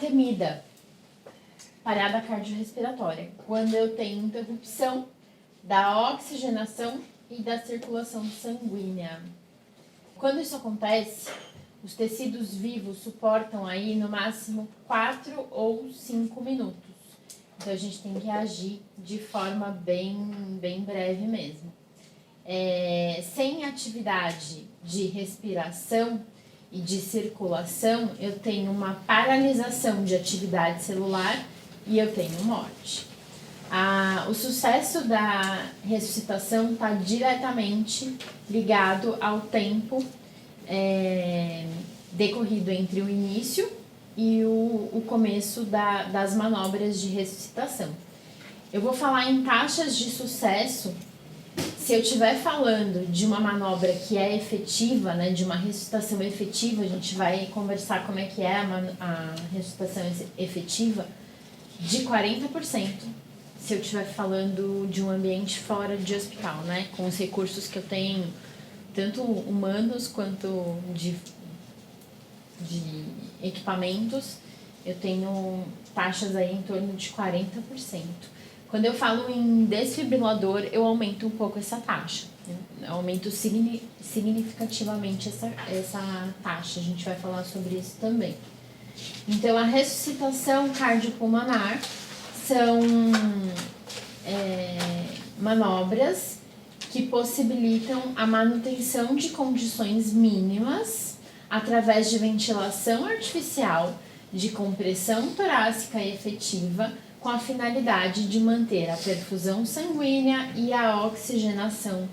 temida parada cardiorrespiratória, quando eu tenho interrupção da oxigenação e da circulação sanguínea. Quando isso acontece, os tecidos vivos suportam aí no máximo 4 ou 5 minutos. Então a gente tem que agir de forma bem breve mesmo. Sem atividade de respiração e de circulação, eu tenho uma paralisação de atividade celular e eu tenho morte. O sucesso da ressuscitação está diretamente ligado ao tempo decorrido entre o início e o começo das manobras de ressuscitação. Eu vou falar em taxas de sucesso. Se eu estiver falando de uma manobra que é efetiva, né, de uma ressuscitação efetiva, a gente vai conversar como é que é a ressuscitação efetiva, de 40%. Se eu estiver falando de um ambiente fora de hospital, né, com os recursos que eu tenho, tanto humanos quanto de equipamentos, eu tenho taxas aí em torno de 40%. Quando eu falo em desfibrilador, eu aumento um pouco essa taxa. Eu aumento significativamente essa taxa. A gente vai falar sobre isso também. Então, a ressuscitação cardiopulmonar são manobras que possibilitam a manutenção de condições mínimas através de ventilação artificial, de compressão torácica efetiva, com a finalidade de manter a perfusão sanguínea e a oxigenação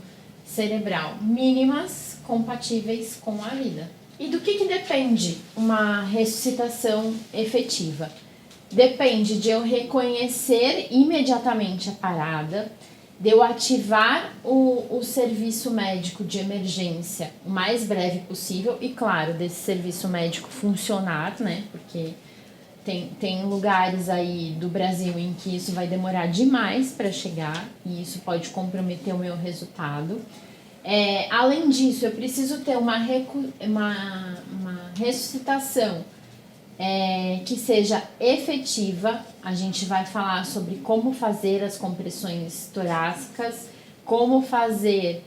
cerebral mínimas, compatíveis com a vida. E do que depende uma ressuscitação efetiva? Depende de eu reconhecer imediatamente a parada, de eu ativar o serviço médico de emergência o mais breve possível e, claro, desse serviço médico funcionar, né? Porque tem lugares aí do Brasil em que isso vai demorar demais para chegar e isso pode comprometer o meu resultado. Além disso, eu preciso ter uma ressuscitação que seja efetiva. A gente vai falar sobre como fazer as compressões torácicas, como fazer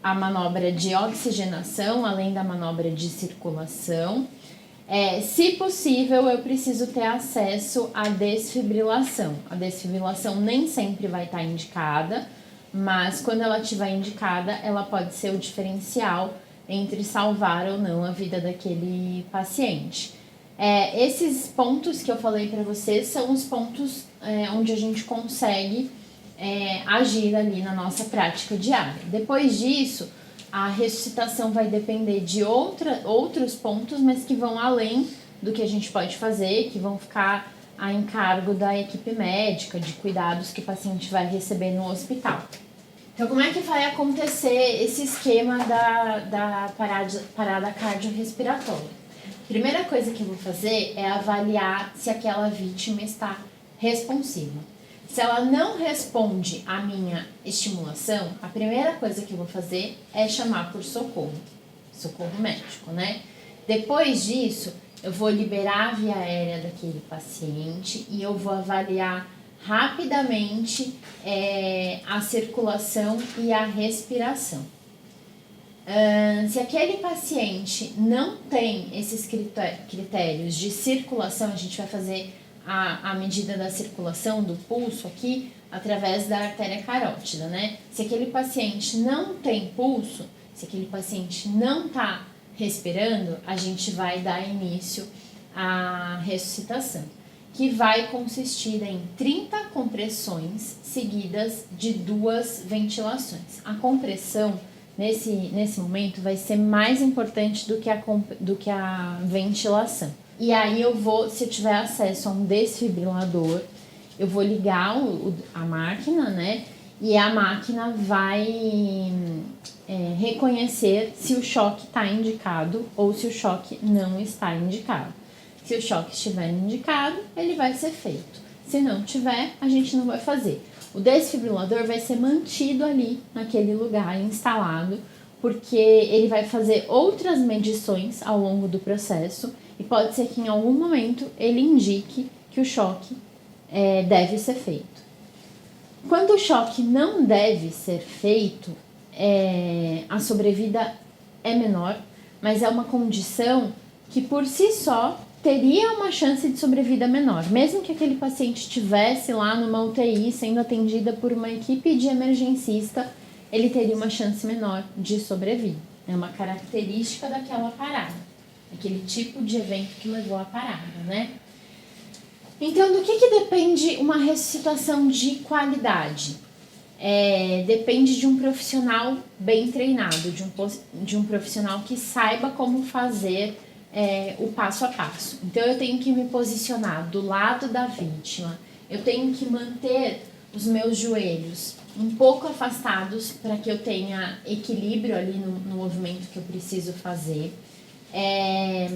a manobra de oxigenação, além da manobra de circulação. Se possível, eu preciso ter acesso à desfibrilação. A desfibrilação nem sempre vai estar indicada, mas quando ela estiver indicada, ela pode ser o diferencial entre salvar ou não a vida daquele paciente. Esses pontos que eu falei para vocês são os pontos onde a gente consegue agir ali na nossa prática diária. Depois disso, a ressuscitação vai depender de outros pontos, mas que vão além do que a gente pode fazer, que vão ficar a encargo da equipe médica, de cuidados que o paciente vai receber no hospital. Então, como é que vai acontecer esse esquema da parada cardiorrespiratória? Primeira coisa que eu vou fazer é avaliar se aquela vítima está responsiva. Se ela não responde à minha estimulação, a primeira coisa que eu vou fazer é chamar por socorro médico, né? Depois disso, eu vou liberar a via aérea daquele paciente e eu vou avaliar rapidamente a circulação e a respiração. Se aquele paciente não tem esses critérios de circulação, a gente vai fazer a medida da circulação do pulso aqui através da artéria carótida, né? Se aquele paciente não tem pulso, se aquele paciente não está respirando, a gente vai dar início à ressuscitação, que vai consistir em 30 compressões seguidas de 2 ventilações. A compressão, nesse momento, vai ser mais importante do que a ventilação. E aí se eu tiver acesso a um desfibrilador, eu vou ligar a máquina, né? E a máquina vai reconhecer se o choque está indicado ou se o choque não está indicado. Se o choque estiver indicado, ele vai ser feito. Se não tiver, a gente não vai fazer. O desfibrilador vai ser mantido ali, naquele lugar instalado, porque ele vai fazer outras medições ao longo do processo e pode ser que em algum momento ele indique que o choque deve ser feito. Quando o choque não deve ser feito, a sobrevida é menor, mas é uma condição que por si só teria uma chance de sobrevida menor. Mesmo que aquele paciente estivesse lá numa UTI sendo atendida por uma equipe de emergencista, ele teria uma chance menor de sobrevida. É uma característica daquela parada, aquele tipo de evento que levou à parada, né? Então, do que depende uma ressuscitação de qualidade? Depende de um profissional bem treinado, de um profissional que saiba como fazer o passo a passo. Então, eu tenho que me posicionar do lado da vítima, eu tenho que manter os meus joelhos um pouco afastados para que eu tenha equilíbrio ali no movimento que eu preciso fazer,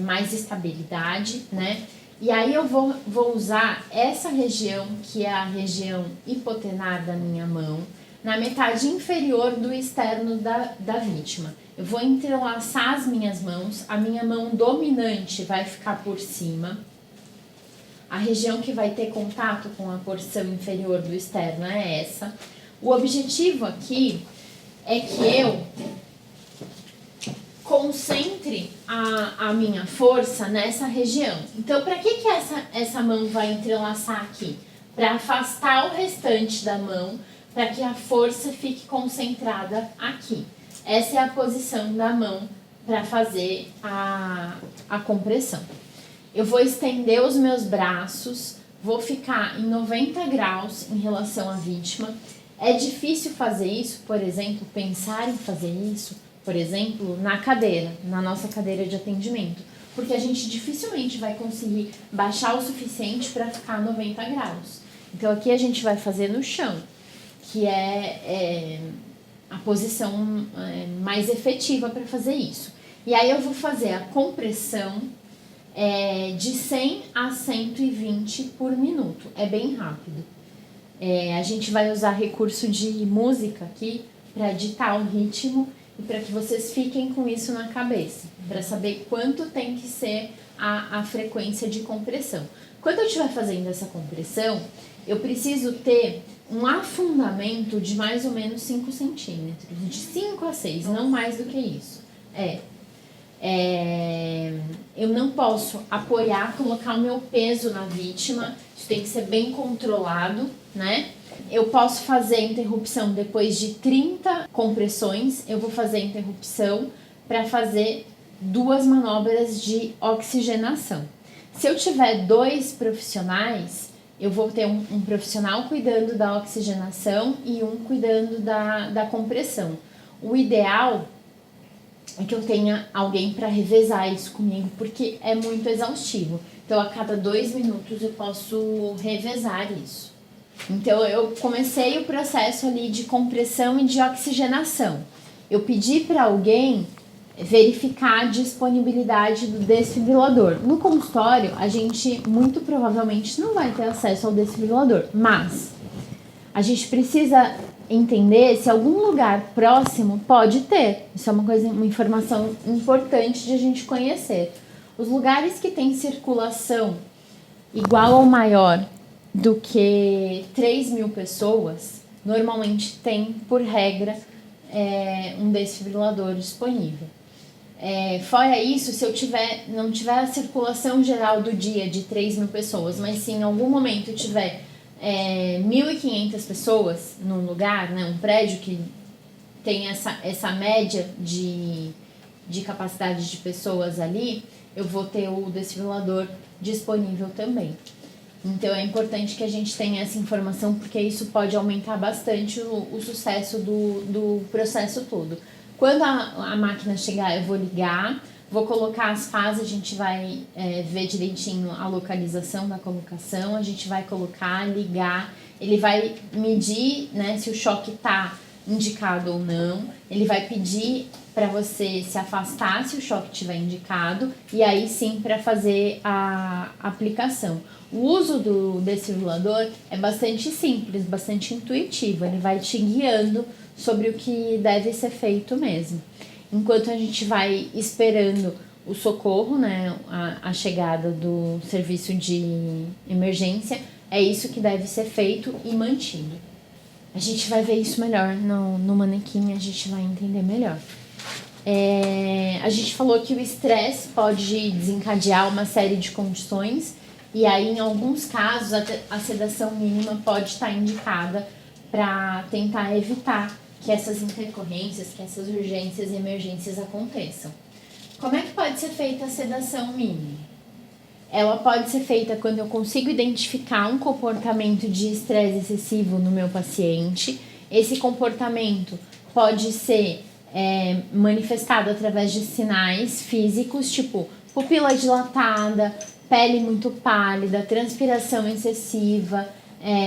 mais estabilidade, né? E aí eu vou usar essa região, que é a região hipotenar da minha mão, na metade inferior do externo da vítima. Eu vou entrelaçar as minhas mãos, a minha mão dominante vai ficar por cima. A região que vai ter contato com a porção inferior do externo é essa. O objetivo aqui é que eu concentre a minha força nessa região. Então, para que essa mão vai entrelaçar aqui? Para afastar o restante da mão, para que a força fique concentrada aqui. Essa é a posição da mão para fazer a compressão. Eu vou estender os meus braços, vou ficar em 90 graus em relação à vítima. É difícil fazer isso, por exemplo, pensar em fazer isso, por exemplo, na cadeira, na nossa cadeira de atendimento, porque a gente dificilmente vai conseguir baixar o suficiente para ficar a 90 graus. Então, aqui a gente vai fazer no chão, que é a posição mais efetiva para fazer isso. E aí eu vou fazer a compressão de 100 a 120 por minuto, é bem rápido. A gente vai usar recurso de música aqui para ditar o ritmo e para que vocês fiquem com isso na cabeça, para saber quanto tem que ser a frequência de compressão. Quando eu estiver fazendo essa compressão, eu preciso ter um afundamento de mais ou menos 5 centímetros, de 5 a 6, não mais do que isso. Eu não posso apoiar, colocar o meu peso na vítima, isso tem que ser bem controlado, né? Eu posso fazer interrupção depois de 30 compressões, eu vou fazer interrupção para fazer 2 manobras de oxigenação. Se eu tiver 2 profissionais, eu vou ter um profissional cuidando da oxigenação e um cuidando da compressão. O ideal é que eu tenha alguém para revezar isso comigo, porque é muito exaustivo. Então, a cada 2 minutos eu posso revezar isso. Então, eu comecei o processo ali de compressão e de oxigenação. Eu pedi para alguém verificar a disponibilidade do desfibrilador. No consultório, a gente muito provavelmente não vai ter acesso ao desfibrilador, mas a gente precisa entender se algum lugar próximo pode ter. Isso é uma informação importante de a gente conhecer. Os lugares que têm circulação igual ou maior do que 3.000 pessoas, normalmente tem, por regra, um desfibrilador disponível. Fora isso, se eu não tiver a circulação geral do dia de 3.000 pessoas, mas se em algum momento tiver 1.500 pessoas num lugar, né, um prédio que tem essa média de capacidade de pessoas ali, eu vou ter o desfibrilador disponível também. Então, é importante que a gente tenha essa informação, porque isso pode aumentar bastante o sucesso do processo todo. Quando a máquina chegar, eu vou ligar, vou colocar as fases, a gente vai ver direitinho a localização da colocação, a gente vai colocar, ligar, ele vai medir, né, se o choque está indicado ou não, ele vai pedir para você se afastar se o choque estiver indicado e aí sim para fazer a aplicação. O uso do desfibrilador é bastante simples, bastante intuitivo, ele vai te guiando sobre o que deve ser feito mesmo. enquanto a gente vai esperando o socorro, né, a chegada do serviço de emergência, é isso que deve ser feito e mantido. A gente vai ver isso melhor no manequim, a gente vai entender melhor. A gente falou que o estresse pode desencadear uma série de condições e aí, em alguns casos, a sedação mínima pode estar indicada para tentar evitar que essas intercorrências, que essas urgências e emergências aconteçam. Como é que pode ser feita a sedação mínima? Ela pode ser feita quando eu consigo identificar um comportamento de estresse excessivo no meu paciente. Esse comportamento pode ser manifestado através de sinais físicos, tipo pupila dilatada, pele muito pálida, transpiração excessiva,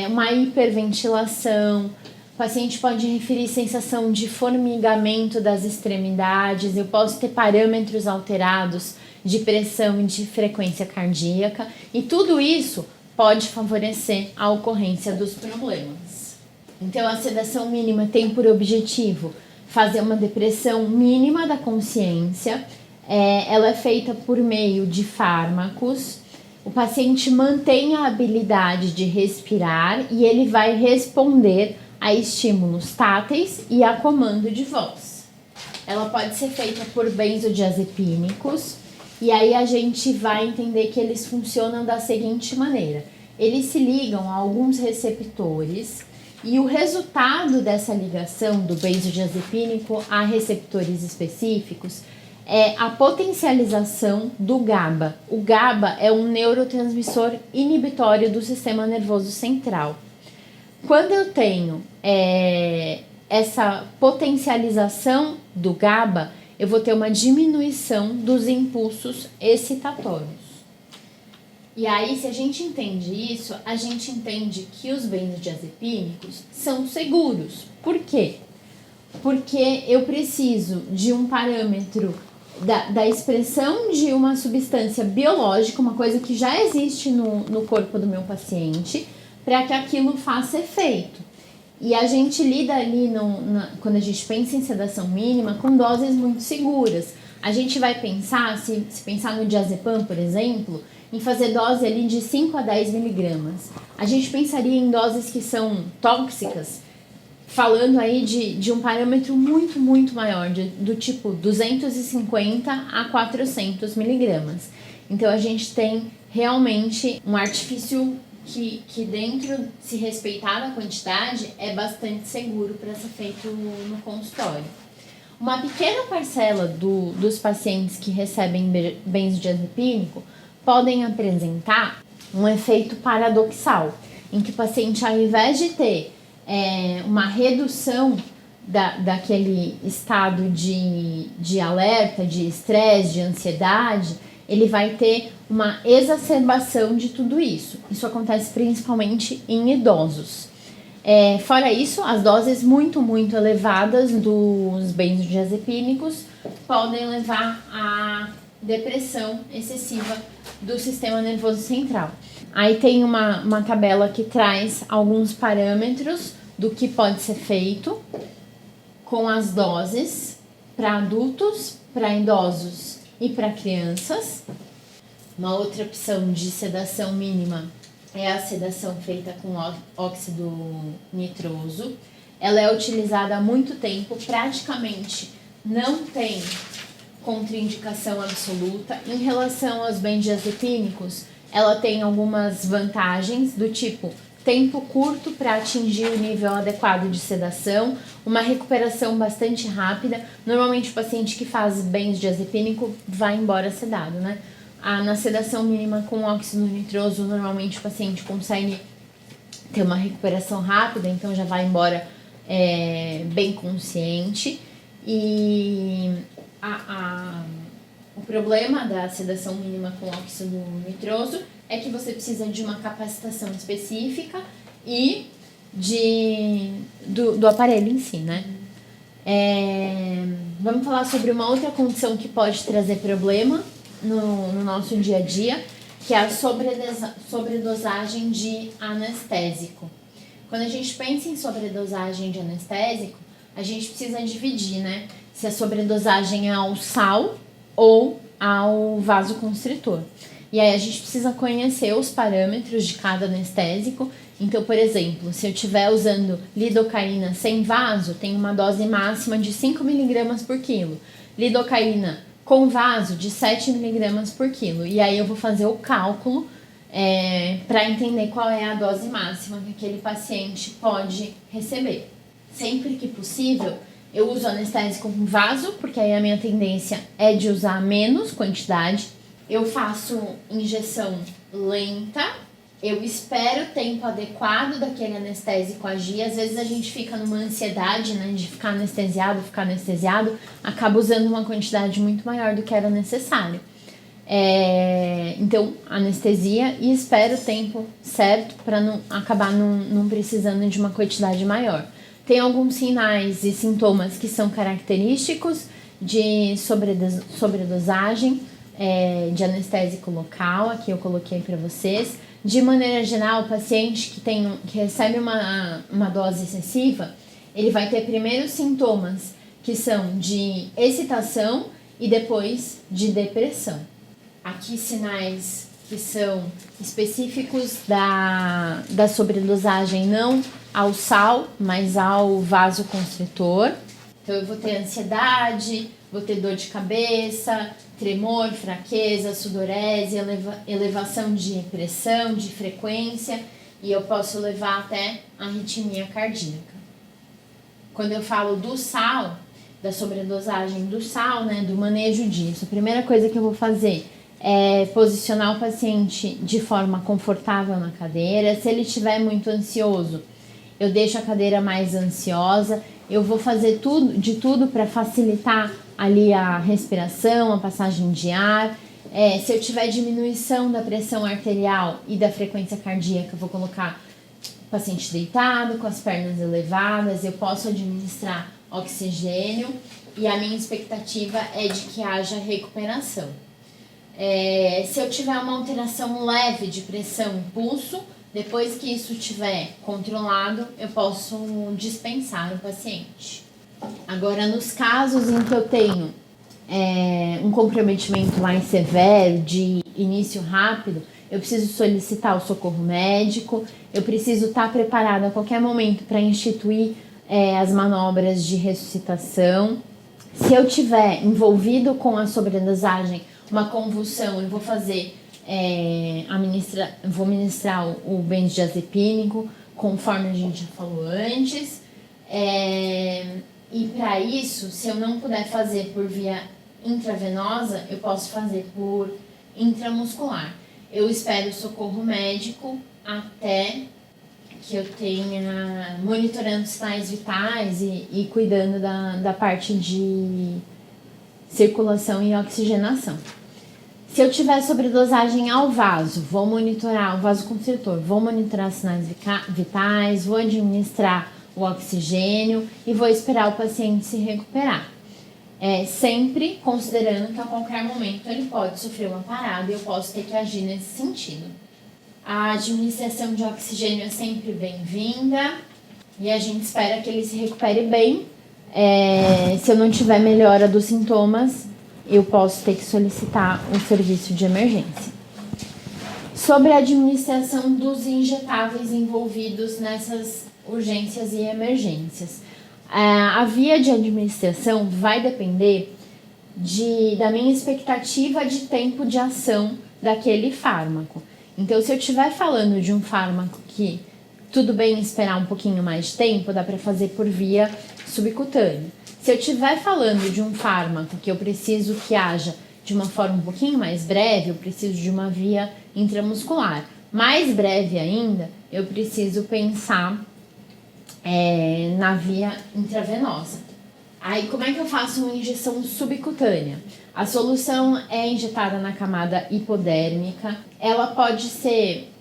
uma hiperventilação. O paciente pode referir sensação de formigamento das extremidades. Eu posso ter parâmetros alterados de pressão e de frequência cardíaca. E tudo isso pode favorecer a ocorrência dos problemas. Então, a sedação mínima tem por objetivo fazer uma depressão mínima da consciência. Ela é feita por meio de fármacos. O paciente mantém a habilidade de respirar e ele vai responder a estímulos táteis e a comando de voz. Ela pode ser feita por benzodiazepínicos e aí a gente vai entender que eles funcionam da seguinte maneira. Eles se ligam a alguns receptores e o resultado dessa ligação do benzodiazepínico a receptores específicos é a potencialização do GABA. O GABA é um neurotransmissor inibitório do sistema nervoso central. Quando eu tenho essa potencialização do GABA, eu vou ter uma diminuição dos impulsos excitatórios. E aí, se a gente entende isso, a gente entende que os benzodiazepínicos são seguros. Por quê? Porque eu preciso de um parâmetro da expressão de uma substância biológica, uma coisa que já existe no corpo do meu paciente, para que aquilo faça efeito. E a gente lida ali, quando a gente pensa em sedação mínima, com doses muito seguras. A gente vai pensar, se pensar no diazepam, por exemplo, em fazer dose ali de 5 a 10 miligramas. A gente pensaria em doses que são tóxicas, falando aí de um parâmetro muito, muito maior, do tipo 250 a 400 miligramas. Então, a gente tem realmente um artifício que dentro, se respeitar a quantidade, é bastante seguro para ser feito no consultório. Uma pequena parcela dos pacientes que recebem benzodiazepínico podem apresentar um efeito paradoxal, em que o paciente, ao invés de ter uma redução daquele estado de alerta, de estresse, de ansiedade, ele vai ter uma exacerbação de tudo isso. Isso acontece principalmente em idosos. Fora isso, as doses muito, muito elevadas dos benzodiazepínicos podem levar à depressão excessiva do sistema nervoso central. Aí tem uma tabela que traz alguns parâmetros do que pode ser feito com as doses para adultos, para idosos e para crianças. Uma outra opção de sedação mínima é a sedação feita com óxido nitroso. Ela é utilizada há muito tempo, praticamente não tem contraindicação absoluta. Em relação aos benzodiazepínicos, ela tem algumas vantagens do tipo tempo curto para atingir o nível adequado de sedação, uma recuperação bastante rápida. Normalmente o paciente que faz benzodiazepínico vai embora sedado, né? Na sedação mínima com óxido nitroso, normalmente o paciente consegue ter uma recuperação rápida, então já vai embora bem consciente. E o problema da sedação mínima com óxido nitroso é que você precisa de uma capacitação específica e do aparelho em si, né? Vamos falar sobre uma outra condição que pode trazer problema no nosso dia a dia, que é a sobredosagem de anestésico. Quando a gente pensa em sobredosagem de anestésico, a gente precisa dividir, né? se a sobredosagem é ao sal ou ao vasoconstritor. E aí a gente precisa conhecer os parâmetros de cada anestésico. Então, por exemplo, se eu estiver usando lidocaína sem vaso, tem uma dose máxima de 5 mg por quilo. Lidocaína com vaso de 7 mg por quilo. E aí eu vou fazer o cálculo para entender qual é a dose máxima que aquele paciente pode receber. Sempre que possível, eu uso anestésico com vaso, porque aí a minha tendência é de usar menos quantidade. Eu faço injeção lenta, eu espero o tempo adequado daquele anestésico agir. Às vezes a gente fica numa ansiedade, né, de ficar anestesiado, acaba usando uma quantidade muito maior do que era necessário. Então, anestesia e espero o tempo certo para não acabar não precisando de uma quantidade maior. Tem alguns sinais e sintomas que são característicos de sobredosagem de anestésico local, aqui eu coloquei para vocês. De maneira geral, o paciente que recebe uma dose excessiva, ele vai ter primeiro sintomas que são de excitação e depois de depressão. Aqui sinais que são específicos da sobredosagem, não ao sal, mas ao vasoconstritor. Então eu vou ter ansiedade, vou ter dor de cabeça, tremor, fraqueza, sudorese, elevação de pressão, de frequência, e eu posso levar até arritmia cardíaca. Quando eu falo do sal, da sobredosagem do sal, né, do manejo disso, a primeira coisa que eu vou fazer é posicionar o paciente de forma confortável na cadeira. Se ele estiver muito ansioso, eu deixo a cadeira mais ansiosa. Eu vou fazer de tudo para facilitar ali a respiração, a passagem de ar. Se eu tiver diminuição da pressão arterial e da frequência cardíaca, eu vou colocar o paciente deitado, com as pernas elevadas. Eu posso administrar oxigênio e a minha expectativa é de que haja recuperação. Se eu tiver uma alteração leve de pressão e pulso, depois que isso estiver controlado, eu posso dispensar o paciente. Agora, nos casos em que eu tenho um comprometimento mais severo, de início rápido, eu preciso solicitar o socorro médico, eu preciso estar preparada a qualquer momento para instituir as manobras de ressuscitação. Se eu tiver envolvido com a sobredosagem, uma convulsão, eu vou vou ministrar o benzodiazepínico, conforme a gente já falou antes. E para isso, se eu não puder fazer por via intravenosa, eu posso fazer por intramuscular. Eu espero o socorro médico até que eu tenha monitorando sinais vitais e cuidando da parte de circulação e oxigenação. Se eu tiver sobredosagem ao vaso, vou monitorar o vasoconstritor, vou monitorar sinais vitais, vou administrar o oxigênio e vou esperar o paciente se recuperar. Sempre considerando que a qualquer momento ele pode sofrer uma parada e eu posso ter que agir nesse sentido. A administração de oxigênio é sempre bem-vinda e a gente espera que ele se recupere bem. Se eu não tiver melhora dos sintomas, eu posso ter que solicitar um serviço de emergência. Sobre a administração dos injetáveis envolvidos nessas urgências e emergências. A via de administração vai depender da minha expectativa de tempo de ação daquele fármaco. Então, se eu estiver falando de um fármaco que tudo bem esperar um pouquinho mais de tempo, dá para fazer por via subcutânea. Se eu estiver falando de um fármaco que eu preciso que haja de uma forma um pouquinho mais breve, eu preciso de uma via intramuscular. Mais breve ainda, eu preciso pensar na via intravenosa. Aí, como é que eu faço uma injeção subcutânea? A solução é injetada na camada hipodérmica. Ela pode ser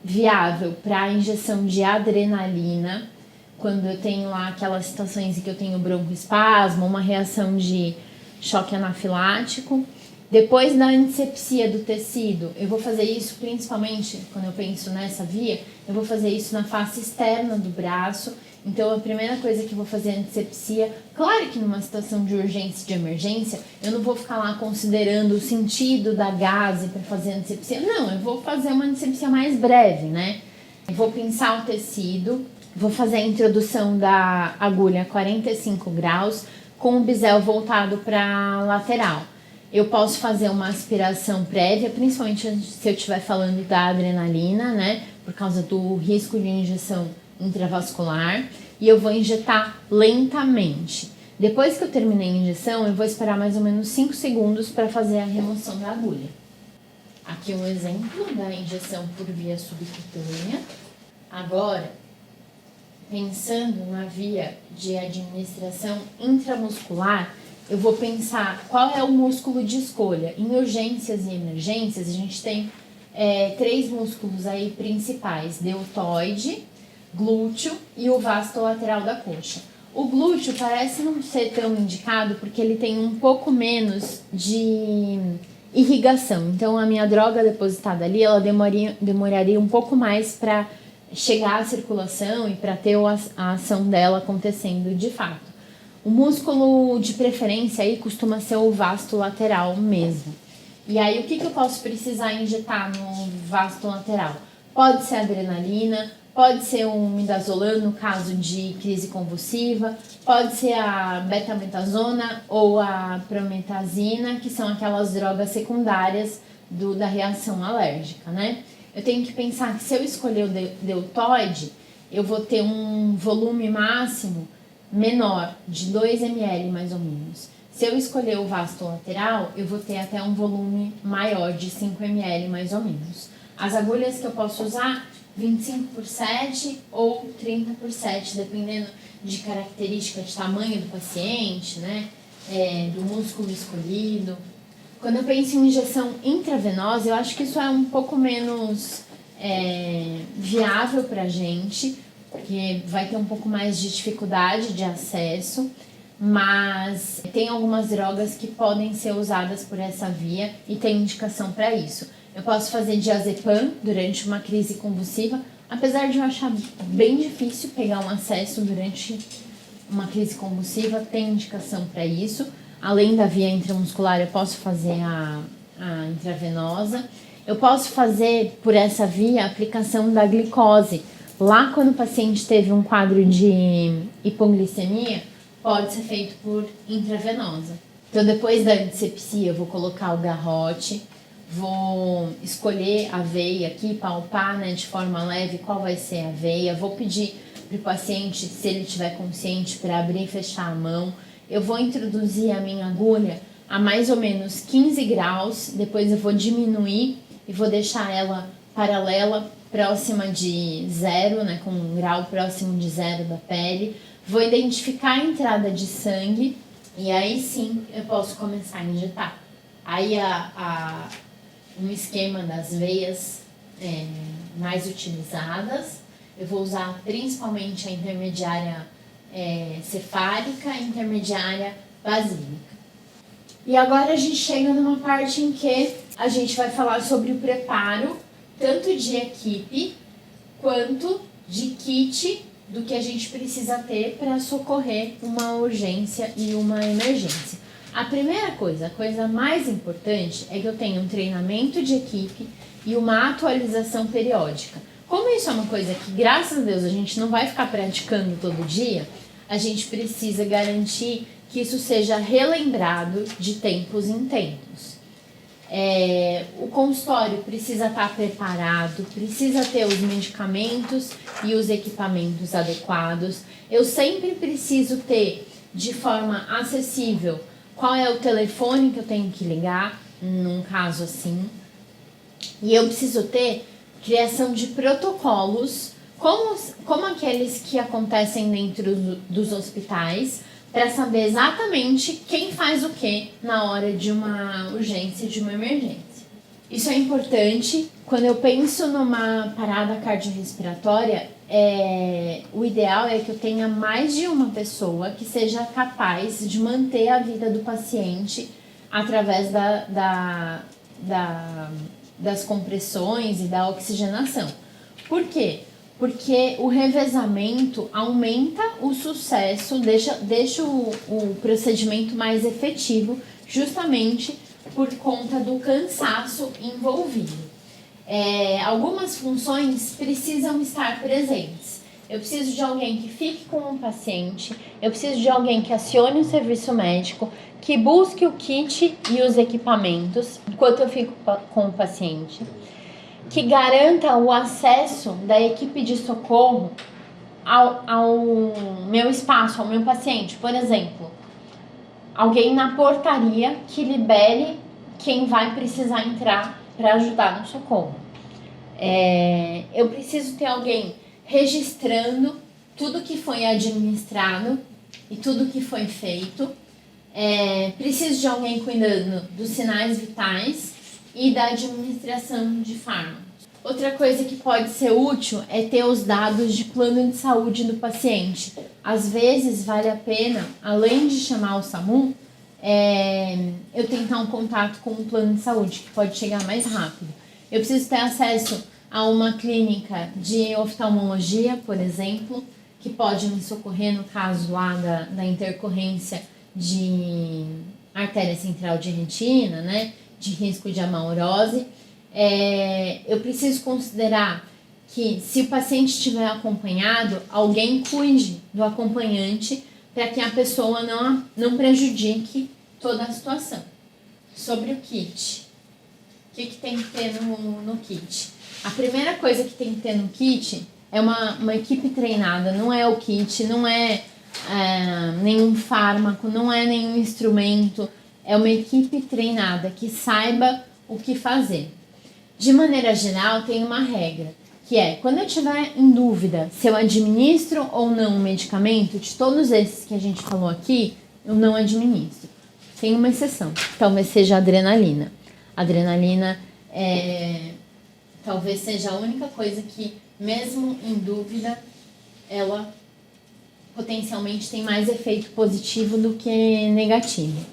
viável para injeção de adrenalina, quando eu tenho lá aquelas situações em que eu tenho broncoespasmo, uma reação de choque anafilático. Depois da antisepsia do tecido, eu vou fazer isso principalmente, quando eu penso nessa via, eu vou fazer isso na face externa do braço Então, a primeira coisa que eu vou fazer é antisepsia. Claro que numa situação de urgência e de emergência, eu não vou ficar lá considerando o sentido da gaze para fazer antisepsia. Não, eu vou fazer uma antisepsia mais breve, né? Eu vou pinçar o tecido, vou fazer a introdução da agulha a 45 graus com o bisel voltado para a lateral. Eu posso fazer uma aspiração prévia, principalmente se eu estiver falando da adrenalina, né? Por causa do risco de injeção intravascular, e eu vou injetar lentamente. Depois que eu terminei a injeção, eu vou esperar mais ou menos 5 segundos para fazer a remoção da agulha. Aqui um exemplo da injeção por via subcutânea. Agora, pensando na via de administração intramuscular, eu vou pensar qual é o músculo de escolha. Em urgências e emergências, a gente tem 3 músculos aí principais: deltoide, glúteo e o vasto lateral da coxa. O glúteo parece não ser tão indicado porque ele tem um pouco menos de irrigação. Então, a minha droga depositada ali, ela demoraria um pouco mais para chegar à circulação e para ter a ação dela acontecendo de fato. O músculo de preferência aí costuma ser o vasto lateral mesmo. E aí, o que eu posso precisar injetar no vasto lateral? Pode ser adrenalina, pode ser um midazolam no caso de crise convulsiva, pode ser a betametasona ou a prometazina, que são aquelas drogas secundárias da reação alérgica, né? Eu tenho que pensar que se eu escolher o deltoide, eu vou ter um volume máximo menor, de 2 ml mais ou menos. Se eu escolher o vasto lateral, eu vou ter até um volume maior, de 5 ml mais ou menos. As agulhas que eu posso usar, 25/7 ou 30/7, dependendo de característica de tamanho do paciente, né? Do músculo escolhido. Quando eu penso em injeção intravenosa, eu acho que isso é um pouco menos viável pra gente, porque vai ter um pouco mais de dificuldade de acesso, mas tem algumas drogas que podem ser usadas por essa via e tem indicação para isso. Eu posso fazer diazepam durante uma crise convulsiva, apesar de eu achar bem difícil pegar um acesso durante uma crise convulsiva, tem indicação para isso. Além da via intramuscular, eu posso fazer a intravenosa. Eu posso fazer por essa via a aplicação da glicose. Lá, quando o paciente teve um quadro de hipoglicemia, pode ser feito por intravenosa. Então, depois da antisepsia, eu vou colocar o garrote, vou escolher a veia aqui, palpar, né, de forma leve qual vai ser a veia. Vou pedir para o paciente, se ele estiver consciente, para abrir e fechar a mão. Eu vou introduzir a minha agulha a mais ou menos 15 graus, depois eu vou diminuir e vou deixar ela paralela, próxima de 0, né, com um grau próximo de 0 da pele. Vou identificar a entrada de sangue e aí sim eu posso começar a injetar. Aí um esquema das veias mais utilizadas, eu vou usar principalmente a intermediária cefálica e intermediária basílica. E agora a gente chega numa parte em que a gente vai falar sobre o preparo, tanto de equipe quanto de kit, do que a gente precisa ter para socorrer uma urgência e uma emergência. A primeira coisa, a coisa mais importante, é que eu tenha um treinamento de equipe e uma atualização periódica. Como isso é uma coisa que, graças a Deus, a gente não vai ficar praticando todo dia, a gente precisa garantir que isso seja relembrado de tempos em tempos. O consultório precisa estar preparado, precisa ter os medicamentos e os equipamentos adequados. Eu sempre preciso ter de forma acessível qual é o telefone que eu tenho que ligar, num caso assim. E eu preciso ter criação de protocolos, como aqueles que acontecem dentro dos hospitais, para saber exatamente quem faz o que na hora de uma urgência, de uma emergência. Isso é importante. Quando eu penso numa parada cardiorrespiratória, o ideal é que eu tenha mais de uma pessoa que seja capaz de manter a vida do paciente através das compressões e da oxigenação. Por quê? porque o revezamento aumenta o sucesso, deixa o procedimento mais efetivo, justamente por conta do cansaço envolvido. Algumas funções precisam estar presentes. Eu preciso de alguém que fique com o paciente, eu preciso de alguém que acione o serviço médico, que busque o kit e os equipamentos enquanto eu fico com o paciente, que garanta o acesso da equipe de socorro ao meu espaço, ao meu paciente. Por exemplo, alguém na portaria que libere quem vai precisar entrar para ajudar no socorro. Eu preciso ter alguém registrando tudo que foi administrado e tudo que foi feito. Preciso de alguém cuidando dos sinais vitais e da administração de fármacos. Outra coisa que pode ser útil é ter os dados de plano de saúde do paciente. Às vezes vale a pena, além de chamar o SAMU, eu tentar um contato com o plano de saúde, que pode chegar mais rápido. Eu preciso ter acesso a uma clínica de oftalmologia, por exemplo, que pode me socorrer no caso lá da intercorrência de artéria central de retina, né, de risco de amaurose. Eu preciso considerar que, se o paciente estiver acompanhado, alguém cuide do acompanhante para que a pessoa não prejudique toda a situação. Sobre o kit. O que tem que ter no kit? A primeira coisa que tem que ter no kit é uma equipe treinada. Não é o kit, não é nenhum fármaco, não é nenhum instrumento. É uma equipe treinada que saiba o que fazer. De maneira geral, tem uma regra, que é, quando eu estiver em dúvida se eu administro ou não um medicamento, de todos esses que a gente falou aqui, eu não administro. Tem uma exceção, que talvez seja a adrenalina. A adrenalina talvez seja a única coisa que, mesmo em dúvida, ela potencialmente tem mais efeito positivo do que negativo.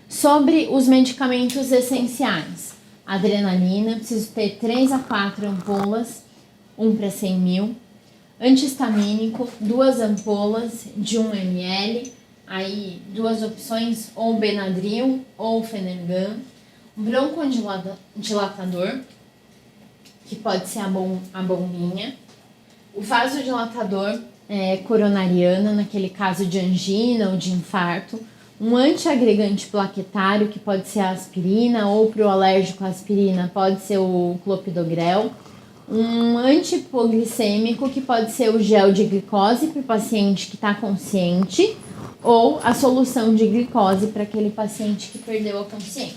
Sobre os medicamentos essenciais. Adrenalina, preciso ter 3 a 4 ampolas, 1 para 100 mil. Antihistamínico, 2 ampolas de 1 ml. Aí, 2 opções, ou Benadryl ou Fenergan. Um broncodilatador, que pode ser a bombinha. O vasodilatador coronariano, naquele caso de angina ou de infarto. Um antiagregante plaquetário, que pode ser a aspirina, ou para o alérgico à aspirina pode ser o clopidogrel. Um antipoglicêmico, que pode ser o gel de glicose para o paciente que está consciente, ou a solução de glicose para aquele paciente que perdeu a consciência.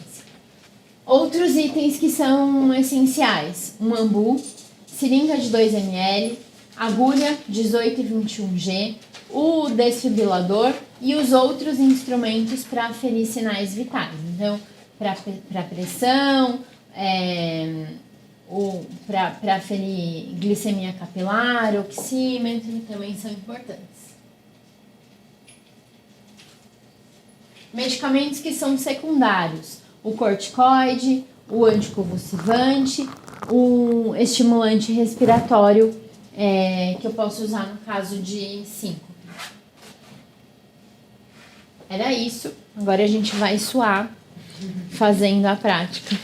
Outros itens que são essenciais: um ambu, seringa de 2 ml, agulha 18 e 21G, o desfibrilador e os outros instrumentos para aferir sinais vitais. Então, para pressão, para aferir glicemia capilar, oxímetro, também são importantes. Medicamentos que são secundários: o corticoide, o anticonvulsivante, o estimulante respiratório, que eu posso usar no caso de síncope. Era isso. Agora a gente vai suar fazendo a prática.